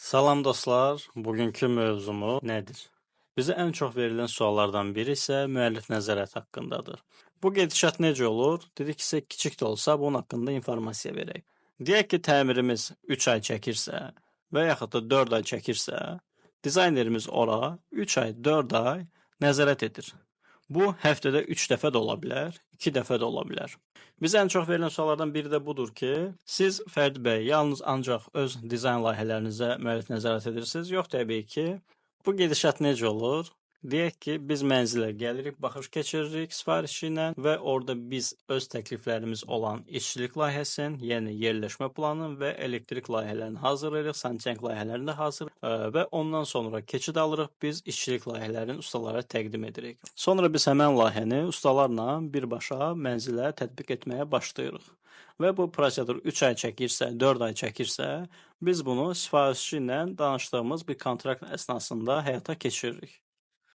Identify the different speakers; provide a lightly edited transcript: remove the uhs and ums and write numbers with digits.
Speaker 1: Salam dostlar, bugünkü mövzumuz nədir? Bizə ən çox verilən suallardan biri isə müəllif nəzarət haqqındadır. Bu gedişat necə olur? Dedik ki, kiçik də olsa bunun haqqında informasiya verək. Deyək ki, təmirimiz 3 ay çəkirsə və yaxud da 4 ay çəkirsə, dizaynerimiz ora 3 ay, 4 ay nəzarət edir. Bu həftədə 3 dəfə də ola bilər, 2 dəfə də ola bilər. Bizə ən çox verilən suallardan biri də budur ki, siz Fərdi bəy yalnız ancaq öz dizayn layihələrinizə müəllif nəzarət edirsiniz? Yox, təbii ki. Bu gedişat necə olur? Deyək ki, biz mənzilə gəlirik, baxış keçiririk sifarişi ilə və orada biz öz təkliflərimiz olan işçilik layihəsinin, yəni yerləşmə planının və elektrik layihələrini hazırlayırıq, sanitar layihələrini də hazırlayırıq və ondan sonra keçid alırıq, biz işçilik layihələrini ustalara təqdim edirik. Sonra biz həmən layihəni ustalarla birbaşa mənzilə tətbiq etməyə başlayırıq. Və bu prosedur 3 ay çəkirsə, 4 ay çəkirsə, biz bunu sifarişçi ilə danışdığımız bir kontrakt əsnasında həyata keçiririk.